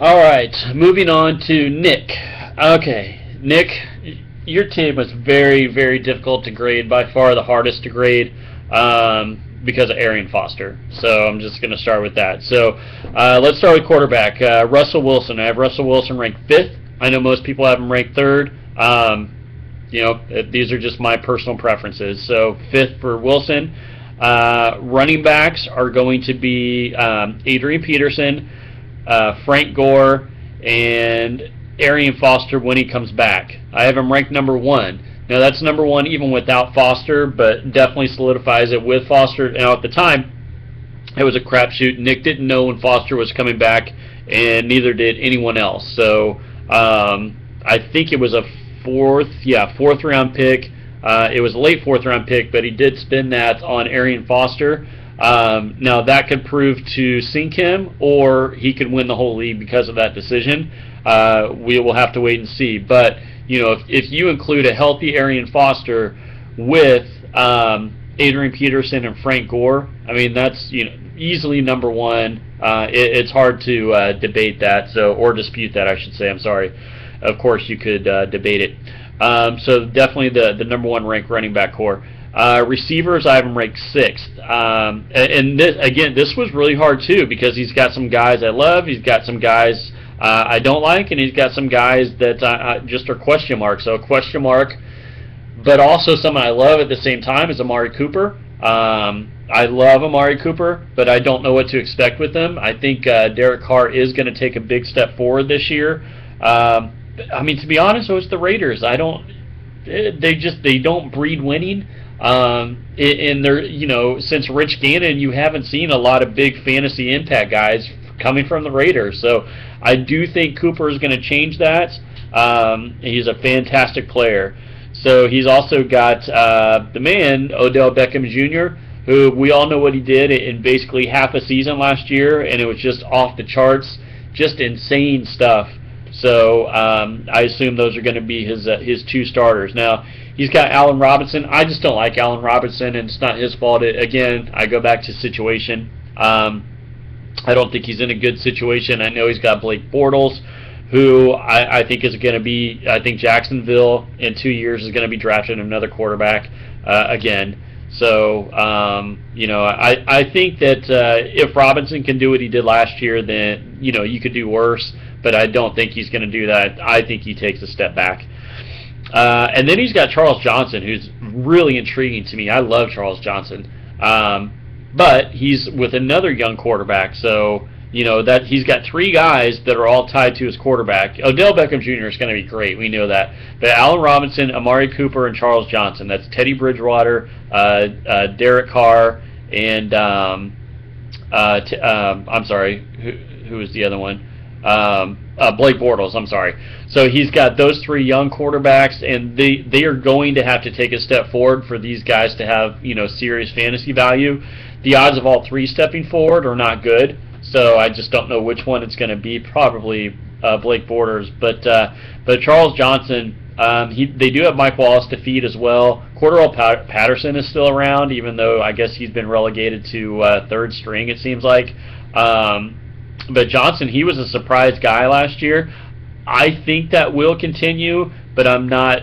All right, moving on to Nick. Okay, Nick, your team was very, very difficult to grade. By far the hardest to grade because of Arian Foster. So I'm just going to start with that. So let's start with quarterback. Russell Wilson. I have Russell Wilson ranked 5th. I know most people have him ranked 3rd. These are just my personal preferences. So 5th for Wilson. Running backs are going to be Adrian Peterson, Frank Gore, and Arian Foster when he comes back. I have him ranked number 1. Now that's number 1 even without Foster, but definitely solidifies it with Foster. Now at the time, it was a crapshoot. Nick didn't know when Foster was coming back, and neither did anyone else. So I think it was a fourth round pick. It was a late 4th round pick, but he did spend that on Arian Foster. Now that could prove to sink him, or he could win the whole league because of that decision. We will have to wait and see. But if you include a healthy Arian Foster with Adrian Peterson and Frank Gore, I mean that's easily number 1. It's hard to debate that, or dispute that, I should say. I'm sorry. Of course, you could debate it. So definitely the number 1 ranked running back core. Receivers, I have him ranked 6th. And this was really hard too because he's got some guys I love, he's got some guys I don't like, and he's got some guys that just are question marks. So a question mark, but also someone I love at the same time is Amari Cooper. I love Amari Cooper, but I don't know what to expect with him. I think Derek Carr is going to take a big step forward this year. I mean, to be honest, so it's the Raiders. They don't breed winning. And they're, since Rich Gannon, you haven't seen a lot of big fantasy impact guys coming from the Raiders. So I do think Cooper is going to change that. He's a fantastic player. So he's also got the man, Odell Beckham Jr., who we all know what he did in basically half a season last year, and it was just off the charts, just insane stuff. So I assume those are going to be his 2 starters. Now, he's got Allen Robinson. I just don't like Allen Robinson, and it's not his fault. Again, I go back to situation. I don't think he's in a good situation. I know he's got Blake Bortles, who I think is going to be, I think Jacksonville in 2 years is going to be drafting another quarterback again. So, I think that if Robinson can do what he did last year, then, you could do worse. But I don't think he's going to do that. I think he takes a step back. And then he's got Charles Johnson, who's really intriguing to me. I love Charles Johnson. But he's with another young quarterback. So, that he's got 3 guys that are all tied to his quarterback. Odell Beckham Jr. is going to be great. We know that. But Allen Robinson, Amari Cooper, and Charles Johnson. That's Teddy Bridgewater, Derek Carr, and I'm sorry, who was the other one? Blake Bortles, I'm sorry. So he's got those 3 young quarterbacks, and they are going to have to take a step forward for these guys to have serious fantasy value. The odds of all 3 stepping forward are not good, so I just don't know which one it's going to be. Probably Blake Bortles, but Charles Johnson. They do have Mike Wallace to feed as well. Cordarrelle Patterson is still around, even though I guess he's been relegated to 3rd string. It seems like. But Johnson, he was a surprise guy last year. I think that will continue, but I'm not,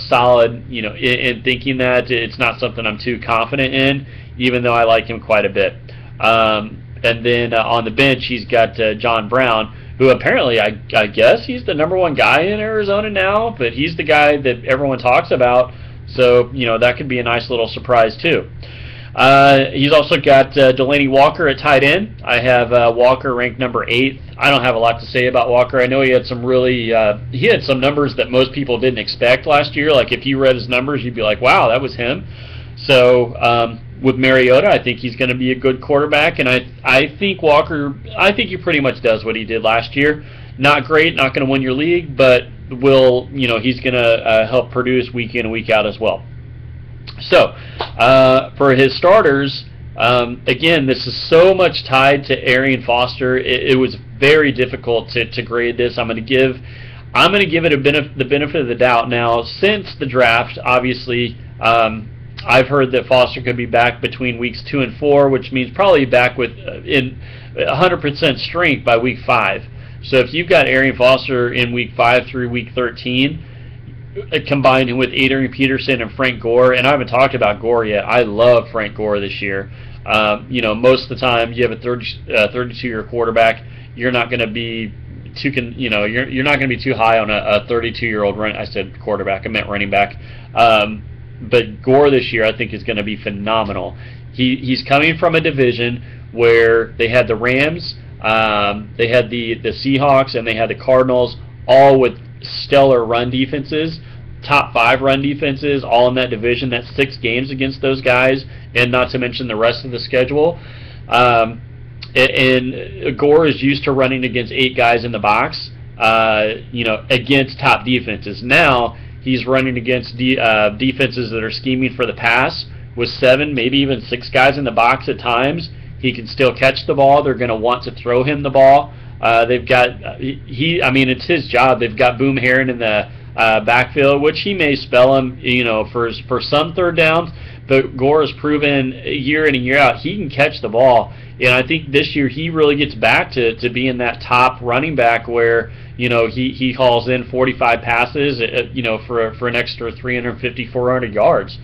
solid, in thinking that. It's not something I'm too confident in, even though I like him quite a bit. And then on the bench, he's got John Brown, who apparently, I guess he's the number 1 guy in Arizona now, but he's the guy that everyone talks about. So, that could be a nice little surprise too. He's also got Delanie Walker at tight end. I have Walker ranked number 8th. I don't have a lot to say about Walker. I know he had some numbers that most people didn't expect last year. Like if you read his numbers, you'd be like, wow, that was him. So with Mariota, I think he's going to be a good quarterback, and I think Walker, he pretty much does what he did last year. Not great, not going to win your league, but he's going to help produce week in and week out as well. So, for his starters, again, this is so much tied to Arian Foster. It was very difficult to grade this. I'm going to give it the benefit of the doubt. Now, since the draft, obviously, I've heard that Foster could be back between weeks 2 and 4, which means probably back in 100% strength by week 5. So if you've got Arian Foster in week 5 through week 13, combined with Adrian Peterson and Frank Gore, and I haven't talked about Gore yet. I love Frank Gore this year. Most of the time you have a 32-year quarterback, you're not going to be you're not going to be too high on a 32-year-old run. I said quarterback, I meant running back. But Gore this year, I think, is going to be phenomenal. He's coming from a division where they had the Rams, they had the Seahawks, and they had the Cardinals, all with stellar run defenses, top 5 run defenses, all in that division. That's 6 games against those guys, and not to mention the rest of the schedule. And Gore is used to running against 8 guys in the box, against top defenses. Now he's running against defenses that are scheming for the pass with 7, maybe even 6 guys in the box at times. He can still catch the ball. They're going to want to throw him the ball. They've got it's his job. They've got Boom Herron in the backfield, which he may spell him, for some third downs. But Gore has proven year in and year out he can catch the ball. And I think this year he really gets back to being that top running back where, he hauls in 45 passes, for an extra 350, 400 yards.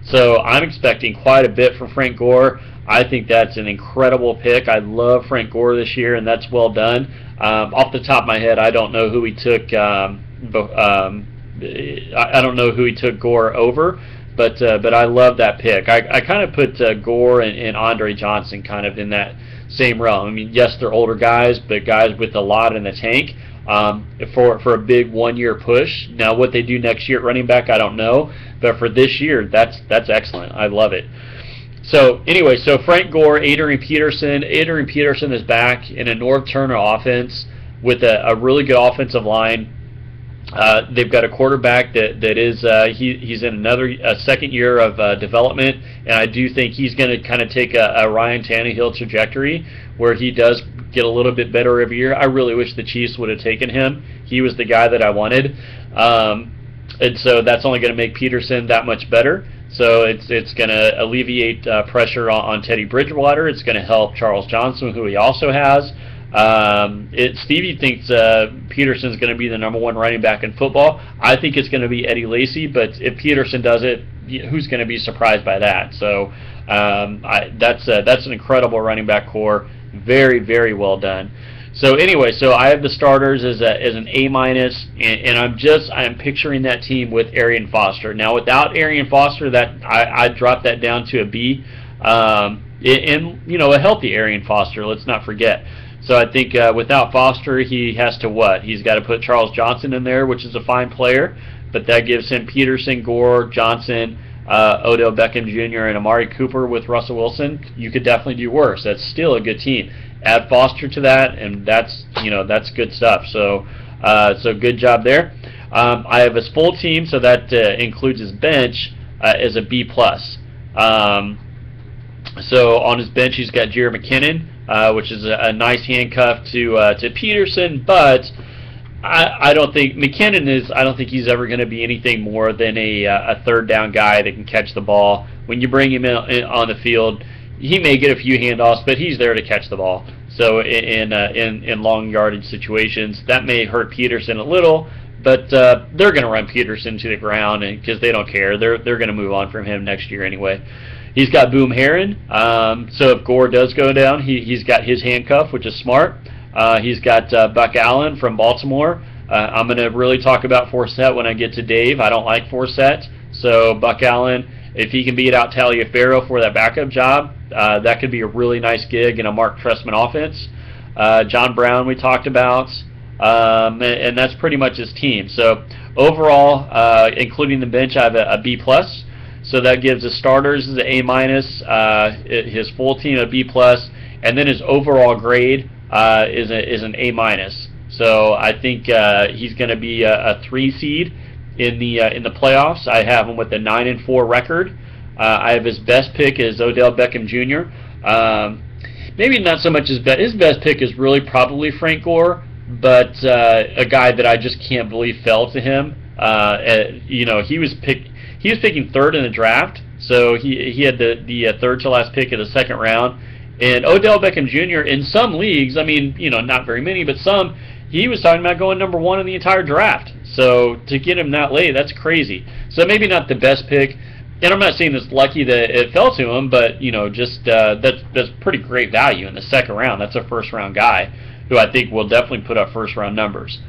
So I'm expecting quite a bit from Frank Gore. I think that's an incredible pick. I love Frank Gore this year, and that's well done. Off the top of my head, I don't know who he took. I don't know who he took Gore over, but I love that pick. I kind of put Gore and Andre Johnson kind of in that same realm. I mean, yes, they're older guys, but guys with a lot in the tank for a big 1-year push. Now, what they do next year at running back, I don't know, but for this year, that's excellent. I love it. So anyway, Frank Gore, Adrian Peterson. Adrian Peterson is back in a Norv Turner offense with a really good offensive line. They've got a quarterback that is he's in a second year of development, and I do think he's going to kind of take a Ryan Tannehill trajectory where he does get a little bit better every year. I really wish the Chiefs would have taken him. He was the guy that I wanted, and so that's only going to make Peterson that much better. So it's going to alleviate pressure on Teddy Bridgewater. It's going to help Charles Johnson, who he also has. Stevie thinks Peterson's going to be the #1 running back in football. I think it's going to be Eddie Lacy, but if Peterson does it, who's going to be surprised by that? So that's an incredible running back core. Very, very well done. So anyway, I have the starters as an A-, and I'm picturing that team with Arian Foster. Now, without Arian Foster, I'd drop that down to a B. A healthy Arian Foster, let's not forget. So I think without Foster, he has to what? He's got to put Charles Johnson in there, which is a fine player, but that gives him Peterson, Gore, Johnson, Odell Beckham Jr., and Amari Cooper with Russell Wilson. You could definitely do worse. That's still a good team. Add Foster to that, and that's good stuff. So good job there. I have his full team, so that includes his bench as a B+. So on his bench, he's got Jerick McKinnon, which is a nice handcuff to Peterson, but I don't think McKinnon is. I don't think he's ever going to be anything more than a third down guy that can catch the ball. When you bring him in on the field, he may get a few handoffs, but he's there to catch the ball. So in long yardage situations, that may hurt Peterson a little, but they're going to run Peterson to the ground because they don't care. They're going to move on from him next year anyway. He's got Boom Herron, so if Gore does go down, he's got his handcuff, which is smart. He's got Buck Allen from Baltimore. I'm going to really talk about Forsett when I get to Dave. I don't like Forsett, so Buck Allen, if he can beat out Taliaferro for that backup job, that could be a really nice gig in a Mark Trestman offense. John Brown we talked about, and that's pretty much his team. So overall, including the bench, I have a B+. So that gives his starters an A-, his full team a B+, and then his overall grade is an A-. So I think he's going to be a 3 seed in the playoffs. I have him with a 9-4 record. I have his best pick is Odell Beckham Jr. Maybe not so much his best pick is really probably Frank Gore, but a guy that I just can't believe fell to him. He was picking third in the draft, so he had the third to last pick of the second round. And Odell Beckham Jr. in some leagues, I mean, not very many, but some, he was talking about going number 1 in the entire draft. So to get him that late, that's crazy. So maybe not the best pick. And I'm not saying it's lucky that it fell to him, but just that's pretty great value in the second round. That's a first-round guy who I think will definitely put up first-round numbers.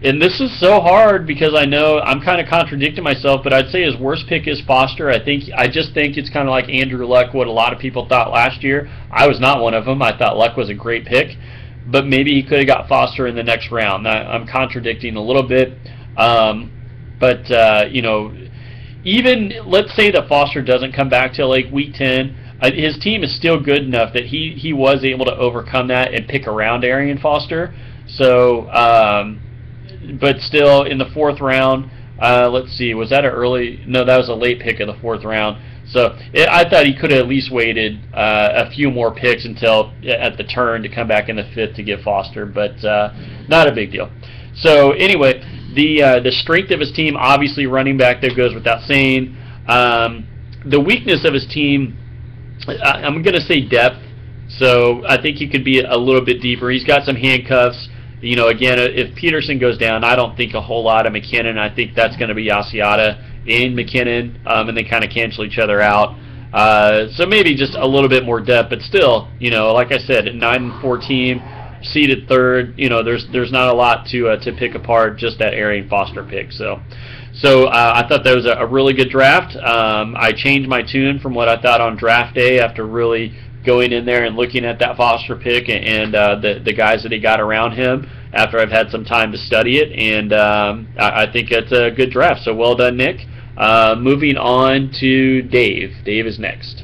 And this is so hard because I know I'm kind of contradicting myself, but I'd say his worst pick is Foster. I just think it's kind of like Andrew Luck, what a lot of people thought last year. I was not one of them. I thought Luck was a great pick, but maybe he could have got Foster in the next round. I'm contradicting a little bit, but even let's say that Foster doesn't come back till like week 10. His team is still good enough that he was able to overcome that and pick around Arian Foster. So, but still in the 4th round, let's see, was that an early? No, that was a late pick of the 4th round. So I thought he could have at least waited a few more picks until at the turn to come back in the 5th to get Foster, but not a big deal. So anyway, the strength of his team, obviously running back, that goes without saying. The weakness of his team, I'm going to say depth. So I think he could be a little bit deeper. He's got some handcuffs. Again, if Peterson goes down, I don't think a whole lot of McKinnon. I think that's going to be Asiata and McKinnon, and they kind of cancel each other out. So maybe just a little bit more depth, but still, like I said, a 9-4 team, seeded 3rd. There's not a lot to pick apart. Just that Arian Foster pick. So I thought that was a really good draft. I changed my tune from what I thought on draft day after really going in there and looking at that Foster pick and the guys that he got around him after I've had some time to study it, and I think it's a good draft. So well done, Nick. Moving on to Dave. Dave is next.